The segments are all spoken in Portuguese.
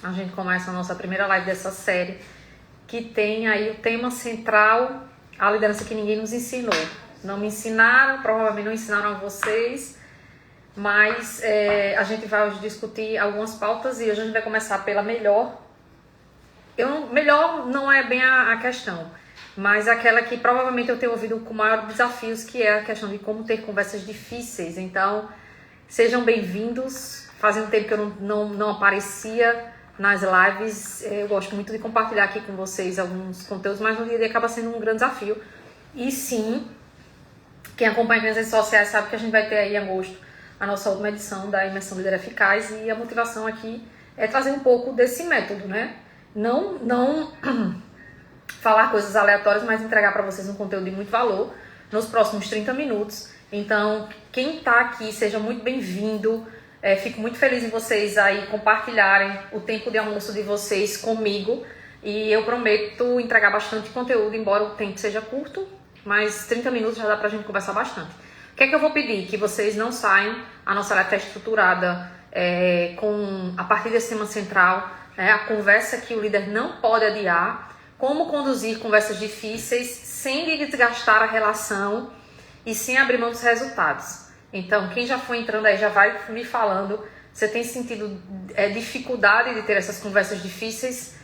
A gente começa a nossa primeira live dessa série, que tem aí o tema central, a liderança que ninguém nos ensinou. Não me ensinaram, provavelmente não ensinaram a vocês, mas a gente vai hoje discutir algumas pautas e hoje a gente vai começar pela melhor. Melhor não é bem a questão, mas aquela que provavelmente eu tenho ouvido com maiores desafios, que é a questão de como ter conversas difíceis. Então, sejam bem-vindos. Fazia um tempo que eu não aparecia nas lives. Eu gosto muito de compartilhar aqui com vocês alguns conteúdos, mas no dia a dia acaba sendo um grande desafio. E sim, quem acompanha nas redes sociais sabe que a gente vai ter aí em agosto a nossa última edição da Imersão Líder Eficaz, e a motivação aqui é trazer um pouco desse método, né? Não falar coisas aleatórias, mas entregar para vocês um conteúdo de muito valor nos próximos 30 minutos. Então, quem está aqui, seja muito bem-vindo. Fico muito feliz em vocês aí compartilharem o tempo de almoço de vocês comigo. E eu prometo entregar bastante conteúdo, embora o tempo seja curto, mas 30 minutos já dá pra gente conversar bastante. O que é que eu vou pedir? Que vocês não saiam. A nossa live está estruturada a partir desse tema central, a conversa que o líder não pode adiar, como conduzir conversas difíceis sem desgastar a relação e sem abrir mão dos resultados. Então, quem já foi entrando aí já vai me falando, você tem sentido dificuldade de ter essas conversas difíceis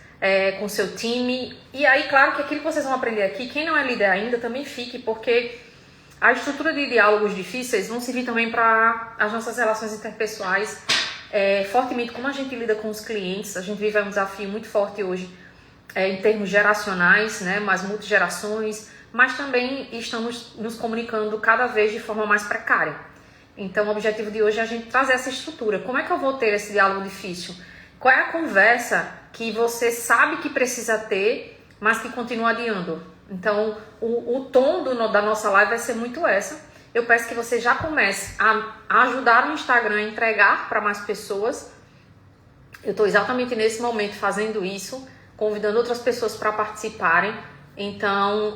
com seu time? E aí, claro que aquilo que vocês vão aprender aqui, quem não é líder ainda, também fique, porque a estrutura de diálogos difíceis vão servir também para as nossas relações interpessoais, fortemente como a gente lida com os clientes. A gente vive um desafio muito forte hoje em termos geracionais, né, mais multigerações, mas também estamos nos comunicando cada vez de forma mais precária. Então, o objetivo de hoje é a gente trazer essa estrutura. Como é que eu vou ter esse diálogo difícil? Qual é a conversa que você sabe que precisa ter, mas que continua adiando? Então, o tom da nossa live vai ser muito essa. Eu peço que você já comece a ajudar o Instagram a entregar para mais pessoas. Eu estou exatamente nesse momento fazendo isso, convidando outras pessoas para participarem. Então,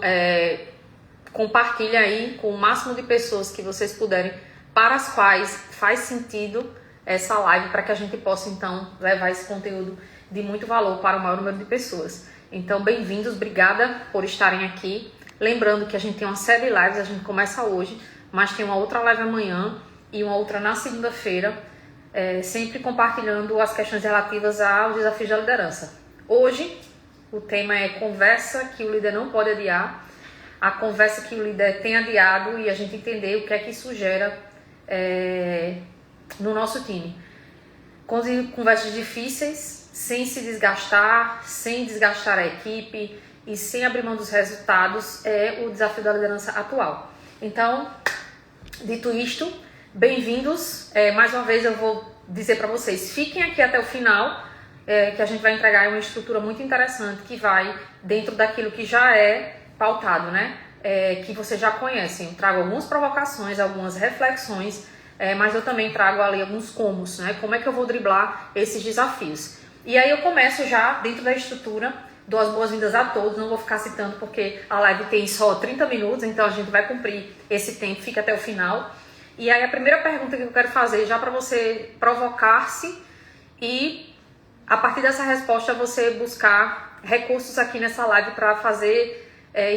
compartilhe aí com o máximo de pessoas que vocês puderem, para as quais faz sentido essa live, para que a gente possa, então, levar esse conteúdo de muito valor para o maior número de pessoas. Então, bem-vindos, obrigada por estarem aqui. Lembrando que a gente tem uma série de lives, a gente começa hoje, mas tem uma outra live amanhã e uma outra na segunda-feira, sempre compartilhando as questões relativas aos desafios da liderança. Hoje, o tema é conversa que o líder não pode adiar, a conversa que o líder tem adiado, e a gente entender o que é que isso gera no nosso time. Conversas difíceis, sem se desgastar, sem desgastar a equipe e sem abrir mão dos resultados, é o desafio da liderança atual. Então, dito isto, bem-vindos. Mais uma vez eu vou dizer para vocês, fiquem aqui até o final, que a gente vai entregar uma estrutura muito interessante que vai dentro daquilo que já é pautado, né? Que vocês já conhecem. Eu trago algumas provocações, algumas reflexões, mas eu também trago ali alguns comos, né? Como é que eu vou driblar esses desafios? E aí eu começo já dentro da estrutura, dou as boas-vindas a todos, não vou ficar citando porque a live tem só 30 minutos, então a gente vai cumprir esse tempo, fica até o final. E aí a primeira pergunta que eu quero fazer, já para você provocar-se e a partir dessa resposta você buscar recursos aqui nessa live para fazer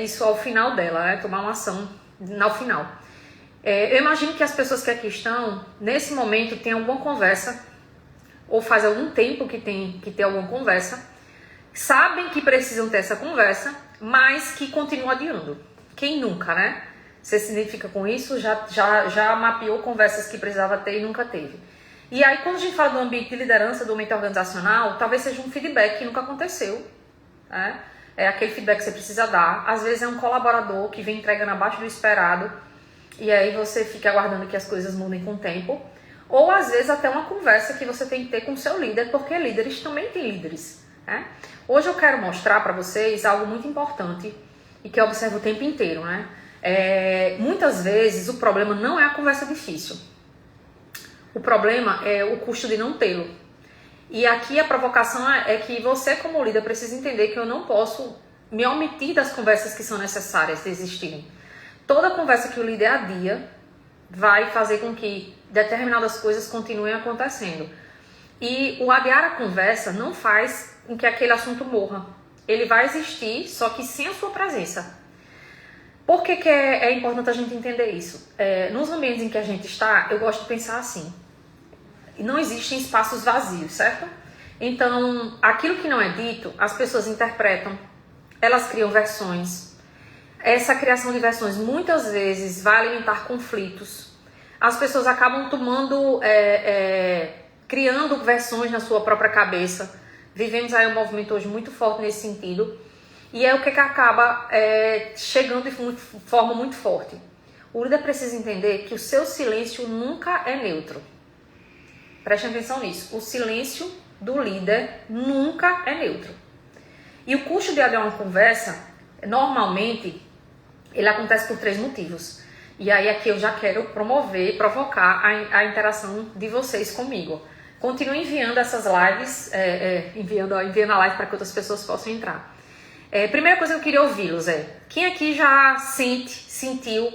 isso ao final dela, né? Tomar uma ação no final. Eu imagino que as pessoas que aqui estão, nesse momento, tenham alguma conversa, ou faz algum tempo que tem que ter alguma conversa, sabem que precisam ter essa conversa, mas que continuam adiando. Quem nunca, né? Você se identifica com isso, já mapeou conversas que precisava ter e nunca teve. E aí, quando a gente fala do ambiente de liderança, do ambiente organizacional, talvez seja um feedback que nunca aconteceu, né? É aquele feedback que você precisa dar. Às vezes é um colaborador que vem entregando abaixo do esperado, e aí você fica aguardando que as coisas mudem com o tempo. Ou às vezes até uma conversa que você tem que ter com o seu líder, porque líderes também têm líderes, né? Hoje eu quero mostrar para vocês algo muito importante e que eu observo o tempo inteiro, né? Muitas vezes o problema não é a conversa difícil. O problema é o custo de não tê-lo. E aqui a provocação é que você, como líder, precisa entender que eu não posso me omitir das conversas que são necessárias de existirem. Toda conversa que o líder adia vai fazer com que determinadas coisas continuem acontecendo. E o adiar a conversa não faz com que aquele assunto morra. Ele vai existir, só que sem a sua presença. Por que é importante a gente entender isso? Nos ambientes em que a gente está, eu gosto de pensar assim. Não existem espaços vazios, certo? Então, aquilo que não é dito, as pessoas interpretam, elas criam versões. Essa criação de versões muitas vezes vai alimentar conflitos. As pessoas acabam criando versões na sua própria cabeça. Vivemos aí um movimento hoje muito forte nesse sentido. E é o que acaba chegando de forma muito forte. O líder precisa entender que o seu silêncio nunca é neutro. Prestem atenção nisso. O silêncio do líder nunca é neutro. E o custo de adiar uma conversa, normalmente, ele acontece por 3 motivos. E aí aqui eu já quero provocar a interação de vocês comigo. Continue enviando essas lives, enviando a live para que outras pessoas possam entrar. Primeira coisa que eu queria ouvi-los quem aqui já sentiu,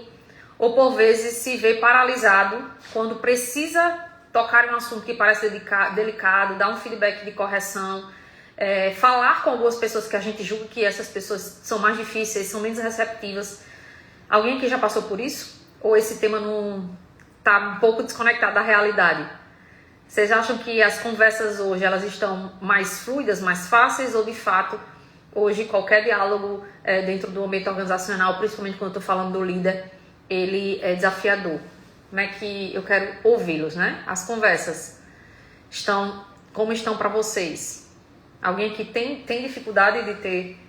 ou por vezes se vê paralisado quando precisa tocar em um assunto que parece delicado, dar um feedback de correção, falar com algumas pessoas que a gente julga que essas pessoas são mais difíceis, são menos receptivas. Alguém aqui já passou por isso? Ou esse tema não está um pouco desconectado da realidade? Vocês acham que as conversas hoje elas estão mais fluidas, mais fáceis, ou de fato hoje qualquer diálogo dentro do ambiente organizacional, principalmente quando eu estou falando do líder, ele é desafiador? Como é que eu quero ouvi-los, né? As conversas como estão para vocês? Alguém que tem dificuldade de ter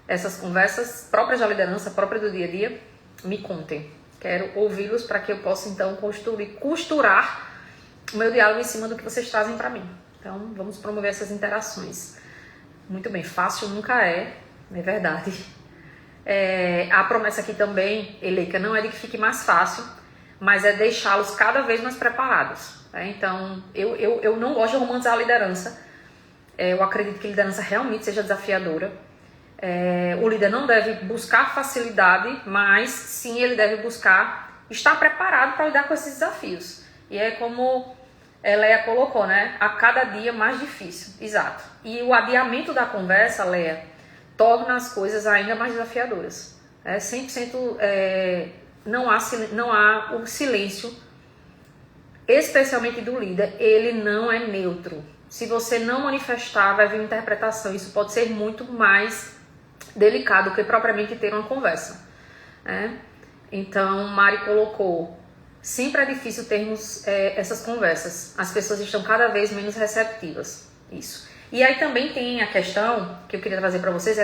essas conversas próprias da liderança, próprias do dia a dia? Me contem. Quero ouvi-los para que eu possa então costurar o meu diálogo em cima do que vocês trazem para mim. Então vamos promover essas interações. Muito bem, fácil nunca é verdade. A promessa aqui também, Eleika, não é de que fique mais fácil, mas é deixá-los cada vez mais preparados. Então, eu não gosto de romantizar a liderança. Eu acredito que a liderança realmente seja desafiadora. O líder não deve buscar facilidade, mas sim ele deve buscar estar preparado para lidar com esses desafios. E é como Leia colocou, né? A cada dia mais difícil. Exato. E o adiamento da conversa, Leia, torna as coisas ainda mais desafiadoras. 100% não há o silêncio, especialmente do líder, ele não é neutro. Se você não manifestar, vai vir uma interpretação. Isso pode ser muito mais delicado que propriamente ter uma conversa. Então, Mari colocou, sempre é difícil termos essas conversas. As pessoas estão cada vez menos receptivas. Isso. E aí também tem a questão que eu queria trazer para vocês,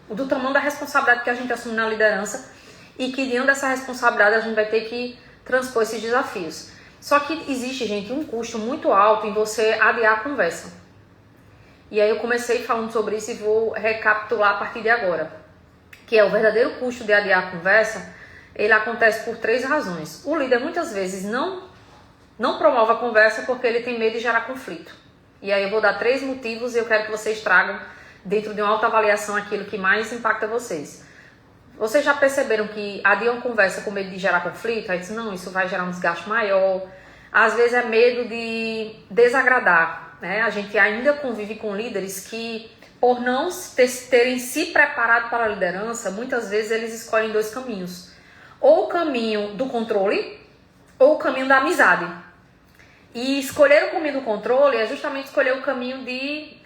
do tamanho da responsabilidade que a gente assume na liderança e que diante dessa responsabilidade a gente vai ter que transpor esses desafios. Só que existe, gente, um custo muito alto em você adiar a conversa. E aí eu comecei falando sobre isso e vou recapitular a partir de agora. Que é o verdadeiro custo de adiar a conversa, ele acontece por 3 razões. O líder muitas vezes não promove a conversa porque ele tem medo de gerar conflito. E aí eu vou dar 3 motivos e eu quero que vocês tragam dentro de uma autoavaliação aquilo que mais impacta vocês. Vocês já perceberam que adiam a conversa com medo de gerar conflito? Aí diz, não, isso vai gerar um desgaste maior. Às vezes é medo de desagradar, né? A gente ainda convive com líderes que, por não terem se preparado para a liderança, muitas vezes eles escolhem 2 caminhos. Ou o caminho do controle, ou o caminho da amizade. E escolher o caminho do controle é justamente escolher o caminho de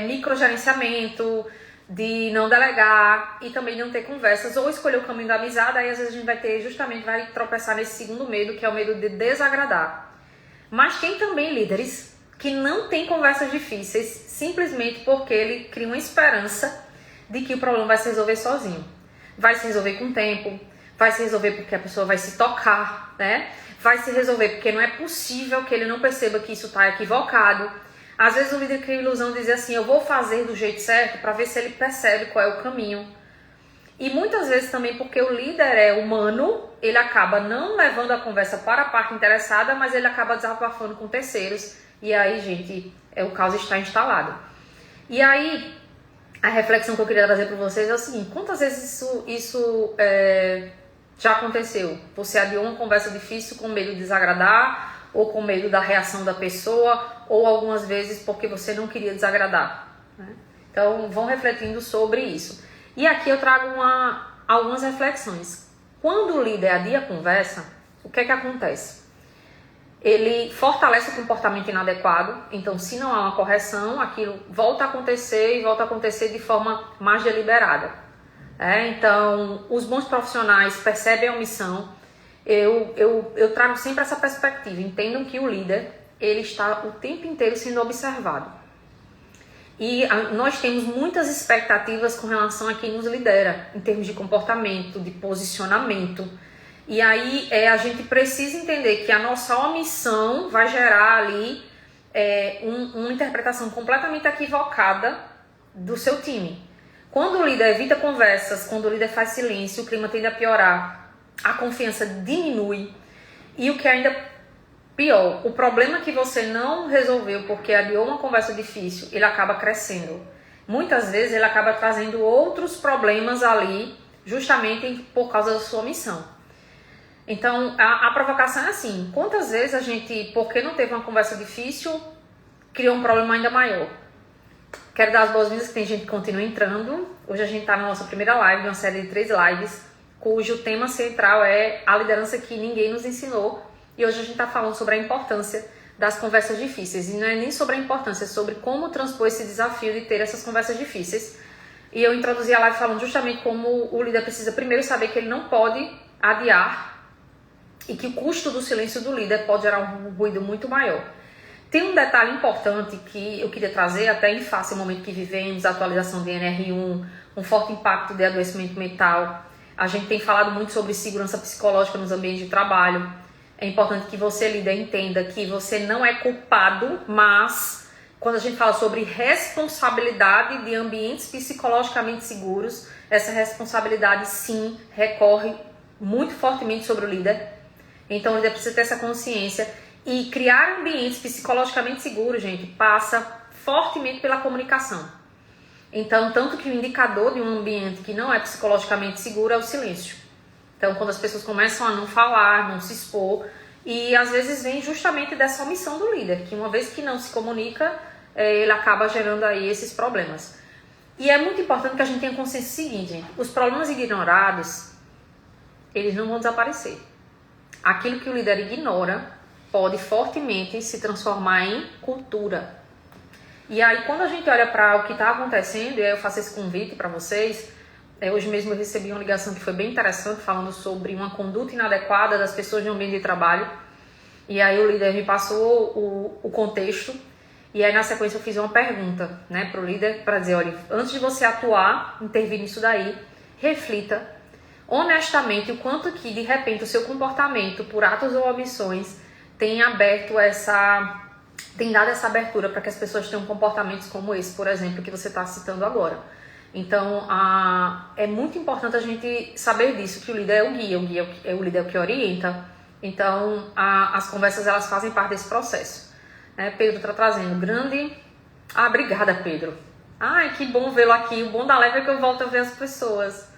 microgerenciamento, de não delegar e também de não ter conversas, ou escolher o caminho da amizade, aí às vezes a gente vai tropeçar nesse segundo medo, que é o medo de desagradar. Mas tem também líderes que não têm conversas difíceis, simplesmente porque ele cria uma esperança de que o problema vai se resolver sozinho. Vai se resolver com o tempo, vai se resolver porque a pessoa vai se tocar, né? Vai se resolver porque não é possível que ele não perceba que isso está equivocado. Às vezes o líder cria a ilusão de dizer assim, eu vou fazer do jeito certo para ver se ele percebe qual é o caminho. E muitas vezes também porque o líder é humano, ele acaba não levando a conversa para a parte interessada, mas ele acaba desabafando com terceiros. E aí, gente, o caos está instalado. E aí, a reflexão que eu queria trazer para vocês é o seguinte, quantas vezes isso já aconteceu? Você adiou uma conversa difícil com medo de desagradar, ou com medo da reação da pessoa, ou algumas vezes porque você não queria desagradar, né? Então, vão refletindo sobre isso. E aqui eu trago algumas reflexões. Quando o líder adia a conversa, o que é que acontece? Ele fortalece o comportamento inadequado, então se não há uma correção, aquilo volta a acontecer e volta a acontecer de forma mais deliberada. Então, os bons profissionais percebem a omissão. Eu trago sempre essa perspectiva. Entendam que o líder, ele está o tempo inteiro sendo observado. E nós temos muitas expectativas com relação a quem nos lidera, em termos de comportamento, de posicionamento. E aí a gente precisa entender que a nossa omissão vai gerar ali uma interpretação completamente equivocada do seu time. Quando o líder evita conversas, quando o líder faz silêncio, o clima tende a piorar, a confiança diminui. E o que é ainda pior, o problema que você não resolveu porque adiou uma conversa difícil, ele acaba crescendo. Muitas vezes ele acaba trazendo outros problemas ali, justamente por causa da sua omissão. Então, a provocação é assim, quantas vezes a gente, porque não teve uma conversa difícil, criou um problema ainda maior? Quero dar as boas-vindas que tem gente que continua entrando. Hoje a gente está na nossa primeira live, uma série de 3 lives, cujo tema central é a liderança que ninguém nos ensinou. E hoje a gente está falando sobre a importância das conversas difíceis. E não é nem sobre a importância, é sobre como transpor esse desafio de ter essas conversas difíceis. E eu introduzi a live falando justamente como o líder precisa primeiro saber que ele não pode adiar e que o custo do silêncio do líder pode gerar um ruído muito maior. Tem um detalhe importante que eu queria trazer, até em face ao momento que vivemos, a atualização de NR1, um forte impacto de adoecimento mental. A gente tem falado muito sobre segurança psicológica nos ambientes de trabalho. É importante que você, líder, entenda que você não é culpado, mas quando a gente fala sobre responsabilidade de ambientes psicologicamente seguros, essa responsabilidade sim recorre muito fortemente sobre o líder. Então, o líder precisa ter essa consciência e criar ambientes psicologicamente seguros, gente, passa fortemente pela comunicação. Então, tanto que o indicador de um ambiente que não é psicologicamente seguro é o silêncio. Então, quando as pessoas começam a não falar, não se expor, e às vezes vem justamente dessa omissão do líder, que uma vez que não se comunica, ele acaba gerando aí esses problemas. E é muito importante que a gente tenha consciência do seguinte, gente, os problemas ignorados, eles não vão desaparecer. Aquilo que o líder ignora pode fortemente se transformar em cultura. E aí, quando a gente olha para o que está acontecendo, e aí eu faço esse convite para vocês, hoje mesmo eu recebi uma ligação que foi bem interessante, falando sobre uma conduta inadequada das pessoas no ambiente de trabalho. E aí o líder me passou o contexto, e aí na sequência eu fiz uma pergunta, né, para o líder, para dizer, olha, antes de você atuar, intervir nisso daí, reflita honestamente o quanto que de repente o seu comportamento por atos ou omissões tem dado essa abertura para que as pessoas tenham comportamentos como esse, por exemplo, que você está citando agora. Então, é muito importante a gente saber disso, que o líder é o guia o líder é o que orienta. Então, as conversas elas fazem parte desse processo. Pedro está trazendo grande... obrigada, Pedro. Ai, que bom vê-lo aqui. O bom da live é que eu volto a ver as pessoas.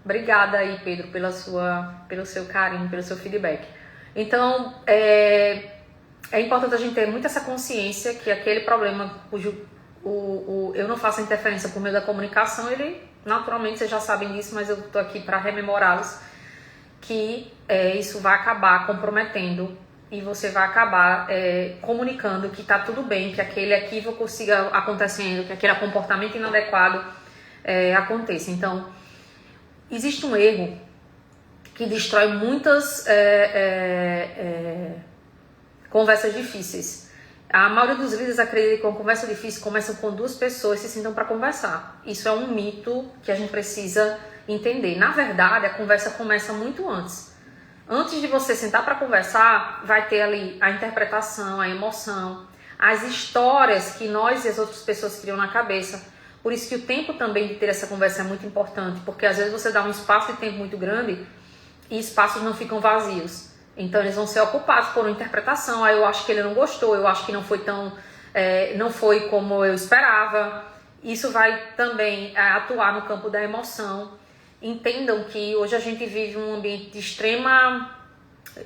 Obrigada aí, Pedro, pelo seu carinho, pelo seu feedback. Então, é importante a gente ter muito essa consciência que aquele problema cujo eu não faço interferência por meio da comunicação, ele, naturalmente, vocês já sabem disso, mas eu estou aqui para rememorá-los, que isso vai acabar comprometendo e você vai acabar comunicando que está tudo bem, que aquele equívoco siga acontecendo, que aquele comportamento inadequado aconteça. Então, existe um erro que destrói muitas conversas difíceis. A maioria dos líderes acredita que uma conversa difícil começa com 2 pessoas que se sentam para conversar. Isso é um mito que a gente precisa entender. Na verdade, a conversa começa muito antes. Antes de você sentar para conversar, vai ter ali a interpretação, a emoção, as histórias que nós e as outras pessoas criam na cabeça. Por isso que o tempo também de ter essa conversa é muito importante, porque às vezes você dá um espaço de tempo muito grande e espaços não ficam vazios. Então eles vão ser ocupados por uma interpretação. Eu acho que ele não gostou, eu acho que não foi não foi como eu esperava. Isso vai também atuar no campo da emoção. Entendam que hoje a gente vive um ambiente de extrema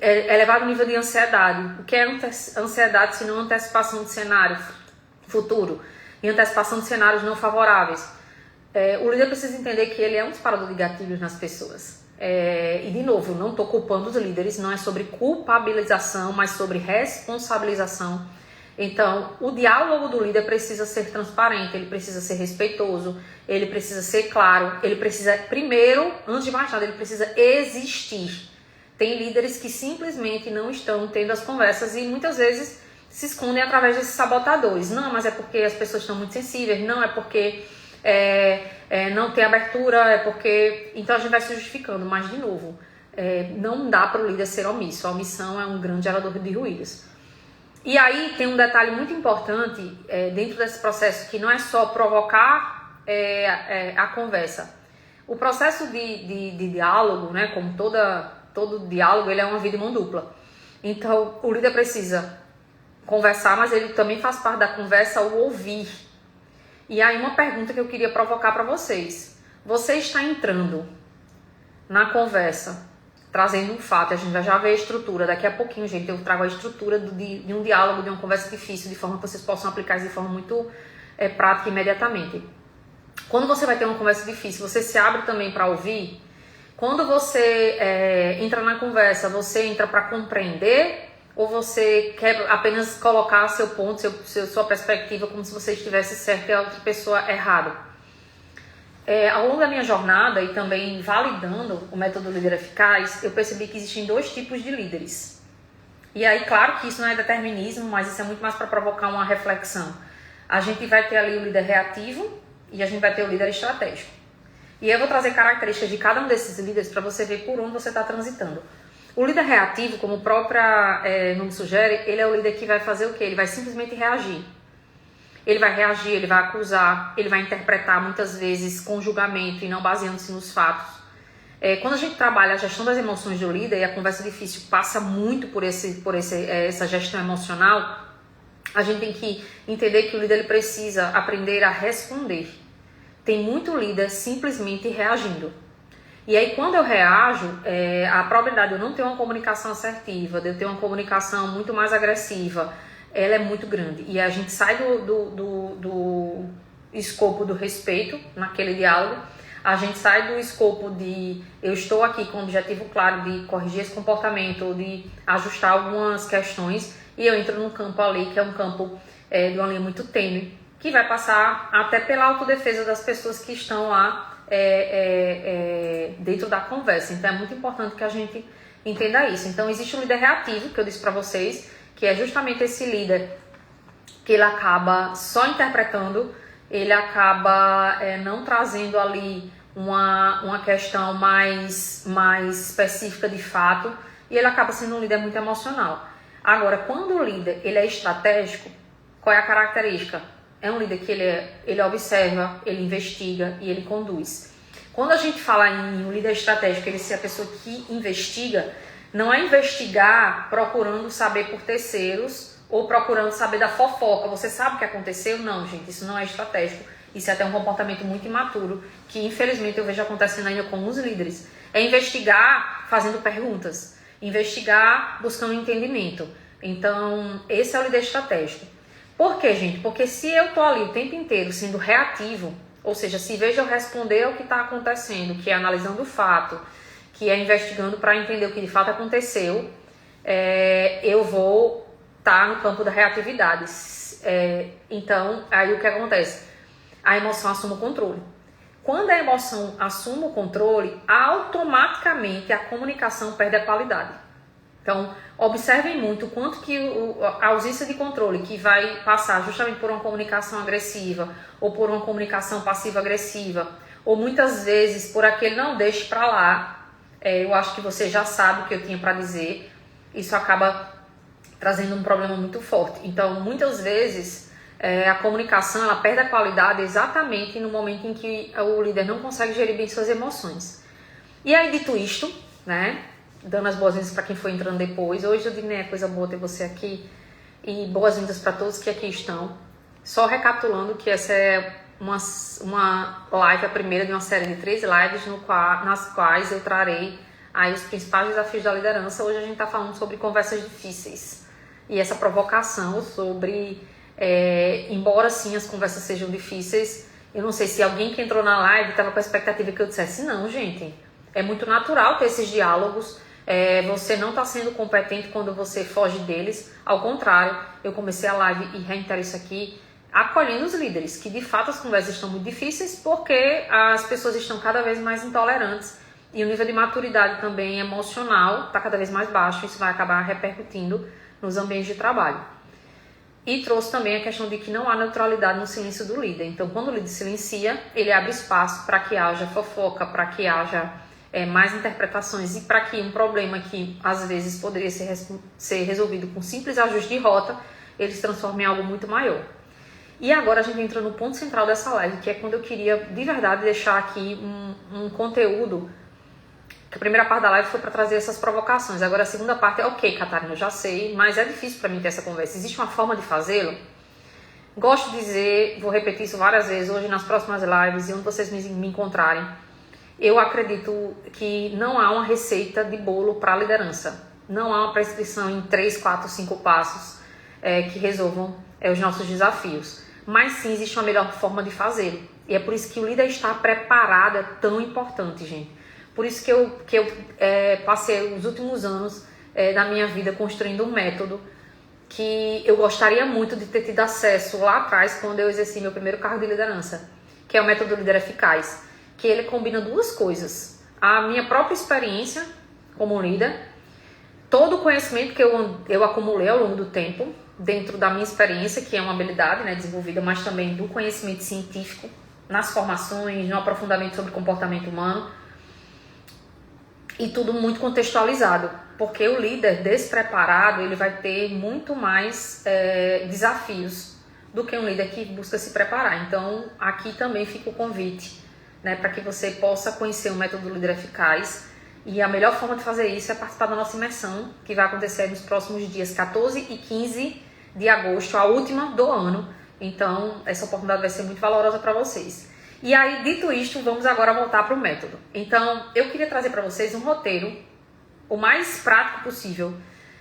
é elevado nível de ansiedade. O que é ansiedade se não antecipação de cenário futuro e antecipação de cenários não favoráveis? O líder precisa entender que ele é um disparador de gatilhos nas pessoas. E de novo, não estou culpando os líderes, não é sobre culpabilização, mas sobre responsabilização. Então, o diálogo do líder precisa ser transparente, ele precisa ser respeitoso, ele precisa ser claro, ele precisa, primeiro, antes de mais nada, ele precisa existir. Tem líderes que simplesmente não estão tendo as conversas e muitas vezes se escondem através desses sabotadores. Não, mas é porque as pessoas estão muito sensíveis, não é porque não tem abertura, é porque... Então a gente vai se justificando, mas de novo, não dá para o líder ser omisso. A omissão é um grande gerador de ruídos. E aí tem um detalhe muito importante dentro desse processo, que não é só provocar a conversa. O processo de diálogo, né, como todo diálogo, ele é uma via de mão dupla. Então o líder precisa conversar, mas ele também faz parte da conversa o ouvir. E aí uma pergunta que eu queria provocar para vocês. Você está entrando na conversa, trazendo um fato, a gente vai já ver a estrutura, daqui a pouquinho, gente, eu trago a estrutura de um diálogo, de uma conversa difícil, de forma que vocês possam aplicar isso de forma muito prática imediatamente. Quando você vai ter uma conversa difícil, você se abre também para ouvir. Quando você entra na conversa, você entra para compreender ou você quer apenas colocar seu ponto, sua perspectiva como se você estivesse certo e a outra pessoa errado? Ao longo da minha jornada e também validando o método líder eficaz, eu percebi que existem dois tipos de líderes. E aí, claro que isso não é determinismo, mas isso é muito mais para provocar uma reflexão. A gente vai ter ali o líder reativo e a gente vai ter o líder estratégico. E eu vou trazer características de cada um desses líderes para você ver por onde você está transitando. O líder reativo, como o próprio nome sugere, ele é o líder que vai fazer o quê? Ele vai simplesmente reagir. Ele vai reagir, ele vai acusar, ele vai interpretar muitas vezes com julgamento e não baseando-se nos fatos. Quando a gente trabalha a gestão das emoções do líder, e a conversa difícil passa muito por essa gestão emocional, a gente tem que entender que o líder ele precisa aprender a responder. Tem muito líder simplesmente reagindo. E aí quando eu reajo, a probabilidade de eu não ter uma comunicação assertiva, de eu ter uma comunicação muito mais agressiva, ela é muito grande. E a gente sai do escopo do respeito naquele diálogo, a gente sai do escopo de eu estou aqui com o objetivo claro de corrigir esse comportamento, ou de ajustar algumas questões, e eu entro num campo ali que é um campo de uma linha muito tênue, que vai passar até pela autodefesa das pessoas que estão lá dentro da conversa. Então é muito importante que a gente entenda isso. Então existe o líder reativo, que eu disse para vocês, que é justamente esse líder que ele acaba só interpretando, ele acaba não trazendo ali uma questão mais específica de fato, e ele acaba sendo um líder muito emocional. Agora, quando o líder ele é estratégico, qual é a característica? É um líder que ele observa, ele investiga e ele conduz. Quando a gente fala em um líder estratégico, ele ser a pessoa que investiga, não é investigar procurando saber por terceiros ou procurando saber da fofoca. Você sabe o que aconteceu? Não, gente, isso não é estratégico. Isso é até um comportamento muito imaturo, que infelizmente eu vejo acontecendo ainda com os líderes. É investigar fazendo perguntas, investigar buscando entendimento. Então, esse é o líder estratégico. Por quê, gente? Porque se eu tô ali o tempo inteiro sendo reativo, ou seja, se em vez de eu responder ao que está acontecendo, que é analisando o fato, que é investigando para entender o que de fato aconteceu, eu vou estar no campo da reatividade. Então, aí o que acontece? A emoção assume o controle. Quando a emoção assume o controle, automaticamente a comunicação perde a qualidade. Então, observem muito o quanto que a ausência de controle, que vai passar justamente por uma comunicação agressiva, ou por uma comunicação passiva-agressiva, ou muitas vezes por aquele não deixe pra lá, eu acho que você já sabe o que eu tinha para dizer, isso acaba trazendo um problema muito forte. Então, muitas vezes, a comunicação ela perde a qualidade exatamente no momento em que o líder não consegue gerir bem suas emoções. E aí, dito isto, né, dando as boas-vindas para quem foi entrando depois, hoje eu digo, né, é coisa boa ter você aqui, e boas-vindas para todos que aqui estão. Só recapitulando que essa é uma live, a primeira de uma série de 3 lives, nas quais eu trarei aí os principais desafios da liderança. Hoje a gente está falando sobre conversas difíceis e essa provocação sobre, embora sim as conversas sejam difíceis, eu não sei se alguém que entrou na live estava com a expectativa que eu dissesse, não, gente, é muito natural ter esses diálogos, você não está sendo competente quando você foge deles. Ao contrário, eu comecei a live e reitero isso aqui, acolhendo os líderes, que de fato as conversas estão muito difíceis porque as pessoas estão cada vez mais intolerantes e o nível de maturidade também emocional está cada vez mais baixo. Isso vai acabar repercutindo nos ambientes de trabalho. E trouxe também a questão de que não há neutralidade no silêncio do líder. Então, quando o líder silencia, ele abre espaço para que haja fofoca, para que haja mais interpretações e para que um problema que às vezes poderia ser resolvido com simples ajuste de rota, ele se transforme em algo muito maior. E agora a gente entra no ponto central dessa live, que é quando eu queria de verdade deixar aqui um conteúdo, que a primeira parte da live foi para trazer essas provocações. Agora a segunda parte é, ok, Catarina, eu já sei, mas é difícil para mim ter essa conversa. Existe uma forma de fazê-lo? Gosto de dizer, vou repetir isso várias vezes hoje nas próximas lives e onde vocês me encontrarem. Eu acredito que não há uma receita de bolo para a liderança. Não há uma prescrição em 3, 4, 5 passos que resolvam os nossos desafios. Mas sim, existe uma melhor forma de fazê-lo. E é por isso que o líder estar preparado é tão importante, gente. Por isso que eu passei os últimos anos da minha vida construindo um método que eu gostaria muito de ter tido acesso lá atrás, quando eu exerci meu primeiro cargo de liderança, que é o método Líder Eficaz, que ele combina duas coisas: a minha própria experiência como líder, todo o conhecimento que eu acumulei ao longo do tempo, dentro da minha experiência, que é uma habilidade, né, desenvolvida, mas também do conhecimento científico, nas formações, no aprofundamento sobre comportamento humano, e tudo muito contextualizado, porque o líder despreparado, ele vai ter muito mais desafios do que um líder que busca se preparar. Então, aqui também fica o convite, né, para que você possa conhecer o método do Líder Eficaz. E a melhor forma de fazer isso é participar da nossa imersão, que vai acontecer nos próximos dias 14 e 15 de agosto, a última do ano. Então, essa oportunidade vai ser muito valorosa para vocês. E aí, dito isto, vamos agora voltar para o método. Então, eu queria trazer para vocês um roteiro o mais prático possível.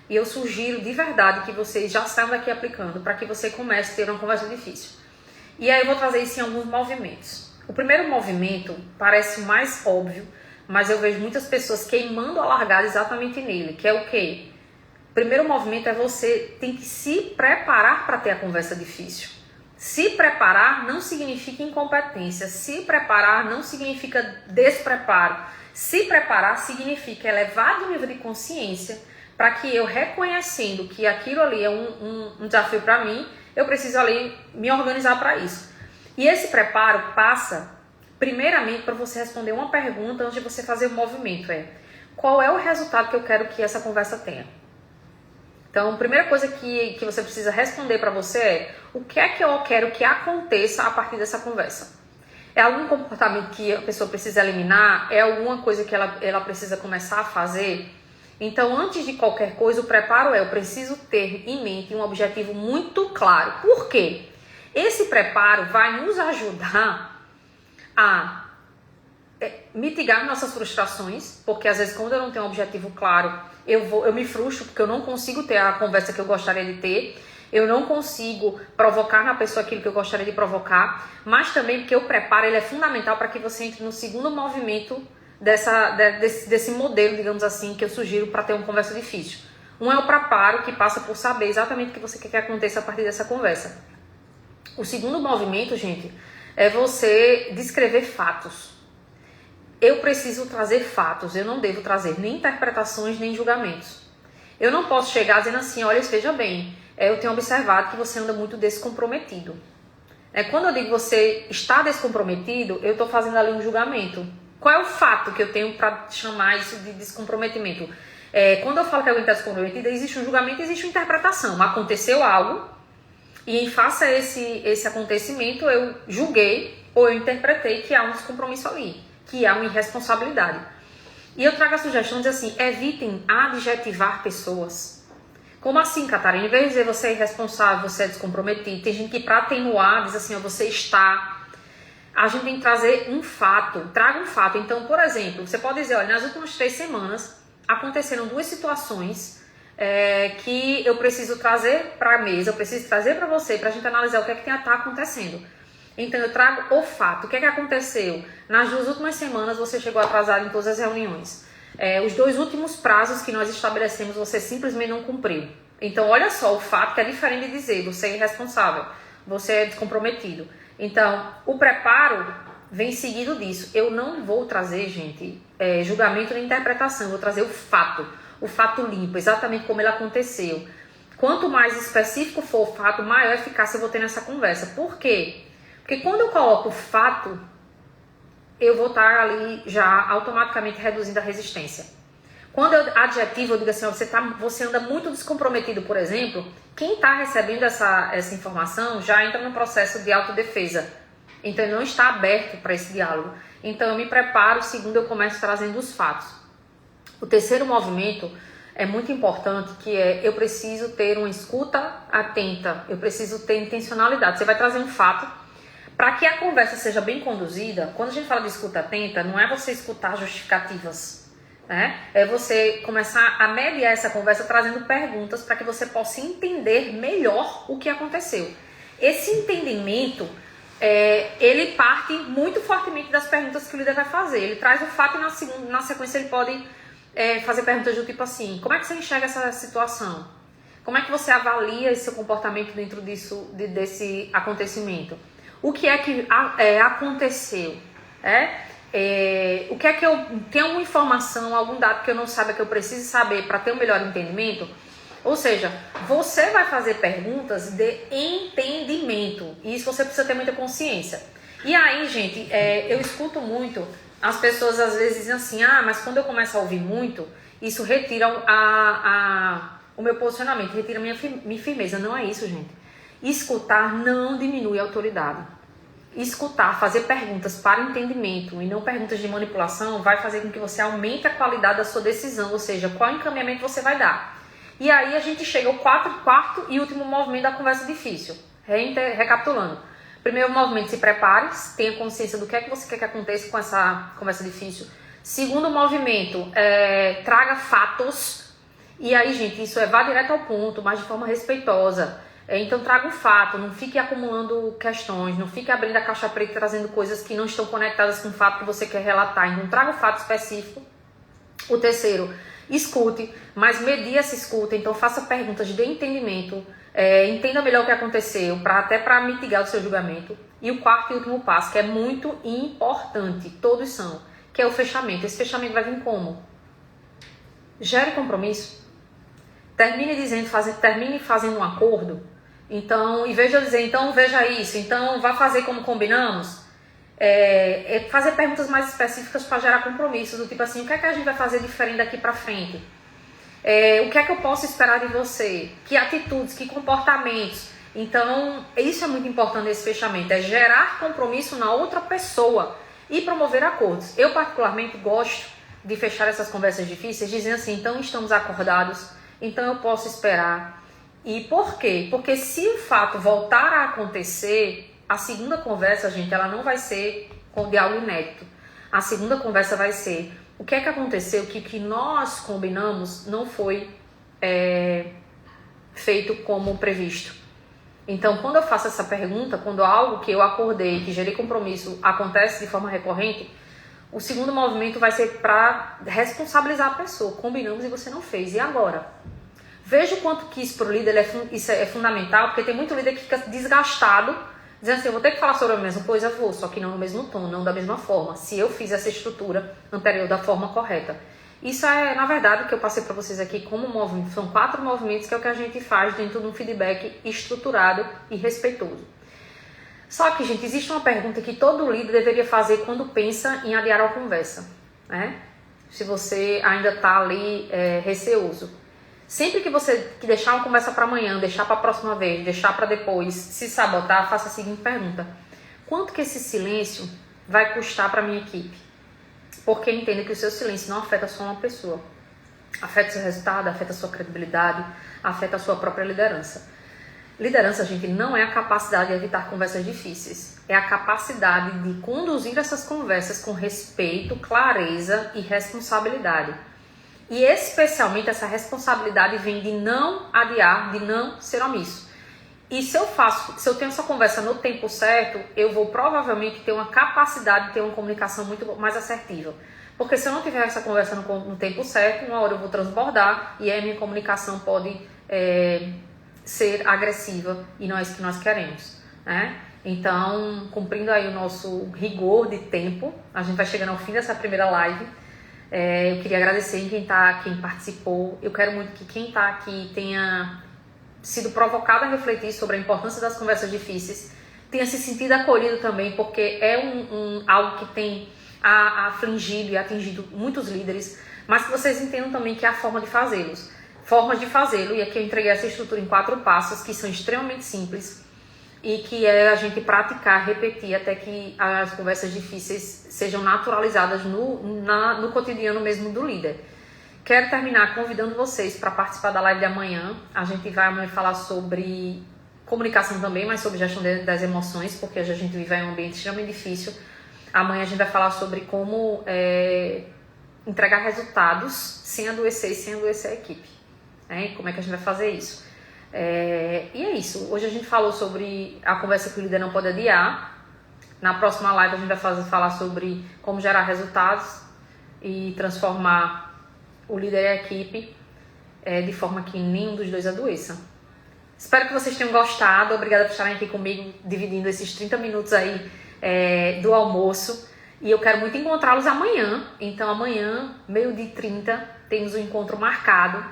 E eu sugiro de verdade que vocês já saiam daqui aplicando, para que você comece a ter uma conversa difícil. E aí eu vou trazer isso em alguns movimentos. O primeiro movimento parece mais óbvio, mas eu vejo muitas pessoas queimando a largada exatamente nele, que é o quê? O primeiro movimento é você tem que se preparar para ter a conversa difícil. Se preparar não significa incompetência, se preparar não significa despreparo. Se preparar significa elevar o nível de consciência para que eu, reconhecendo que aquilo ali é um desafio para mim, eu preciso ali me organizar para isso. E esse preparo passa, primeiramente, para você responder uma pergunta antes de você fazer o movimento. Qual é o resultado que eu quero que essa conversa tenha? Então, a primeira coisa que você precisa responder para você é: o que é que eu quero que aconteça a partir dessa conversa? É algum comportamento que a pessoa precisa eliminar? É alguma coisa que ela precisa começar a fazer? Então, antes de qualquer coisa, o preparo eu preciso ter em mente um objetivo muito claro. Por quê? Esse preparo vai nos ajudar a mitigar nossas frustrações, porque às vezes quando eu não tenho um objetivo claro, eu me frustro porque eu não consigo ter a conversa que eu gostaria de ter, eu não consigo provocar na pessoa aquilo que eu gostaria de provocar, mas também porque o preparo ele é fundamental para que você entre no segundo movimento desse modelo, digamos assim, que eu sugiro para ter uma conversa difícil. Um é o preparo, que passa por saber exatamente o que você quer que aconteça a partir dessa conversa. O segundo movimento, gente, é você descrever fatos. Eu preciso trazer fatos, eu não devo trazer nem interpretações, nem julgamentos. Eu não posso chegar dizendo assim: olha, veja bem, eu tenho observado que você anda muito descomprometido. Quando eu digo você está descomprometido, eu estou fazendo ali um julgamento. Qual é o fato que eu tenho para chamar isso de descomprometimento? Quando eu falo que alguém está descomprometido, existe um julgamento, existe uma interpretação. Aconteceu algo e em face a esse acontecimento eu julguei ou eu interpretei que há um descompromisso ali, que há uma irresponsabilidade. E eu trago a sugestão de dizer assim: evitem adjetivar pessoas. Como assim, Catarina? Em vez de dizer você é irresponsável, você é descomprometido, tem gente que para atenuar diz assim: você está. a gente tem que trazer um fato, traga um fato. Então, por exemplo, você pode dizer, olha, nas últimas 3 semanas aconteceram 2 situações que eu preciso trazer para a mesa, eu preciso trazer para você, para a gente analisar o que é que está acontecendo. Então, eu trago o fato. O que é que aconteceu? Nas 2 últimas semanas, você chegou atrasado em todas as reuniões. Os 2 últimos prazos que nós estabelecemos, você simplesmente não cumpriu. Então, olha só, o fato que é diferente de dizer, você é irresponsável, você é descomprometido. Então, o preparo vem seguido disso. Eu não vou trazer, gente, julgamento nem interpretação, eu vou trazer o fato limpo, exatamente como ele aconteceu. Quanto mais específico for o fato, maior eficácia eu vou ter nessa conversa. Por quê? Porque quando eu coloco o fato, eu vou estar ali já automaticamente reduzindo a resistência. Quando eu adjetivo, eu digo assim, você anda muito descomprometido, por exemplo, quem está recebendo essa informação já entra no processo de autodefesa. Então, ele não está aberto para esse diálogo. Então, eu me preparo, segundo, eu começo trazendo os fatos. O terceiro movimento é muito importante, que eu preciso ter uma escuta atenta, eu preciso ter intencionalidade. Você vai trazer um fato, para que a conversa seja bem conduzida. Quando a gente fala de escuta atenta, não é você escutar justificativas, né? É você começar a mediar essa conversa trazendo perguntas para que você possa entender melhor o que aconteceu. Esse entendimento, ele parte muito fortemente das perguntas que o líder vai fazer. Ele traz o fato e na sequência ele pode fazer perguntas do tipo assim: como é que você enxerga essa situação? Como é que você avalia esse seu comportamento dentro desse acontecimento? O que é que aconteceu? O que é que eu tenho alguma informação, algum dado que eu não saiba que eu preciso saber para ter um melhor entendimento? Ou seja, você vai fazer perguntas de entendimento. E isso você precisa ter muita consciência. E aí, gente, eu escuto muito as pessoas às vezes dizem assim: mas quando eu começo a ouvir muito, isso retira o meu posicionamento, retira minha firmeza. Não é isso, gente. Escutar não diminui a autoridade. Escutar, fazer perguntas para entendimento e não perguntas de manipulação vai fazer com que você aumente a qualidade da sua decisão, ou seja, qual encaminhamento você vai dar. E aí a gente chega ao quarto e último movimento da conversa difícil. Recapitulando. Primeiro movimento, se prepare, tenha consciência do que é que você quer que aconteça com essa conversa difícil. Segundo movimento, traga fatos. E aí, gente, isso vá direto ao ponto, mas de forma respeitosa. Então traga um fato, não fique acumulando questões, não fique abrindo a caixa preta e trazendo coisas que não estão conectadas com o fato que você quer relatar. Então traga um fato específico. O terceiro, escute, mas medie essa escuta. Então faça perguntas de entendimento, entenda melhor o que aconteceu, até para mitigar o seu julgamento. E o quarto e último passo, que é muito importante, todos são, que é o fechamento. Esse fechamento vai vir como? Gere compromisso. Termine fazendo um acordo. Então, em vez de eu dizer, então veja isso, então vá fazer como combinamos, fazer perguntas mais específicas para gerar compromisso, do tipo assim: o que é que a gente vai fazer diferente daqui para frente? O que é que eu posso esperar de você? Que atitudes, que comportamentos? Então, isso é muito importante nesse fechamento, é gerar compromisso na outra pessoa e promover acordos. Eu particularmente gosto de fechar essas conversas difíceis dizendo assim: então estamos acordados, então eu posso esperar. E por quê? Porque se o fato voltar a acontecer, a segunda conversa, gente, ela não vai ser de algo inédito. A segunda conversa vai ser: o que é que aconteceu, que nós combinamos não foi feito como previsto. Então, quando eu faço essa pergunta, quando algo que eu acordei, que gerei compromisso, acontece de forma recorrente, o segundo movimento vai ser para responsabilizar a pessoa. Combinamos e você não fez. E agora? Veja o quanto que isso para o líder isso é fundamental, porque tem muito líder que fica desgastado, dizendo assim: eu vou ter que falar sobre a mesma coisa, vou, só que não no mesmo tom, não da mesma forma, se eu fiz essa estrutura anterior da forma correta. Isso na verdade, o que eu passei para vocês aqui como movimento, são 4 movimentos, que é o que a gente faz dentro de um feedback estruturado e respeitoso. Só que, gente, existe uma pergunta que todo líder deveria fazer quando pensa em adiar a conversa, né? Se você ainda está ali receoso. Sempre que você deixar uma conversa para amanhã, deixar para a próxima vez, deixar para depois, se sabotar, faça a seguinte pergunta: quanto que esse silêncio vai custar para a minha equipe? Porque entenda que o seu silêncio não afeta só uma pessoa. Afeta o seu resultado, afeta a sua credibilidade, afeta a sua própria liderança. Liderança, gente, não é a capacidade de evitar conversas difíceis. É a capacidade de conduzir essas conversas com respeito, clareza e responsabilidade. E especialmente essa responsabilidade vem de não adiar, de não ser omisso. E se eu tenho essa conversa no tempo certo, eu vou provavelmente ter uma capacidade de ter uma comunicação muito mais assertiva. Porque se eu não tiver essa conversa no tempo certo, uma hora eu vou transbordar e aí a minha comunicação pode ser agressiva e não é isso que nós queremos, né? Então, cumprindo aí o nosso rigor de tempo, a gente vai chegando ao fim dessa primeira live. Eu queria agradecer quem participou. Eu quero muito que quem está aqui tenha sido provocado a refletir sobre a importância das conversas difíceis, tenha se sentido acolhido também, porque é algo que tem afligido e atingido muitos líderes, mas que vocês entendam também que é a forma de fazê-los. Formas de fazê-lo, e aqui eu entreguei essa estrutura em 4 passos, que são extremamente simples, e que é a gente praticar, repetir, até que as conversas difíceis sejam naturalizadas no cotidiano mesmo do líder. Quero terminar convidando vocês para participar da live de amanhã. A gente vai amanhã falar sobre comunicação também, mas sobre gestão das emoções, porque hoje a gente vive em um ambiente extremamente difícil. Amanhã a gente vai falar sobre como entregar resultados sem adoecer e sem adoecer a equipe. Como é que a gente vai fazer isso? E é isso. Hoje a gente falou sobre a conversa que o líder não pode adiar. Na próxima live a gente vai falar sobre como gerar resultados e transformar o líder e a equipe de forma que nenhum dos dois adoeça. Espero que vocês tenham gostado. Obrigada por estarem aqui comigo, dividindo esses 30 minutos aí do almoço. E eu quero muito encontrá-los amanhã. Então amanhã, 12h30, temos um encontro marcado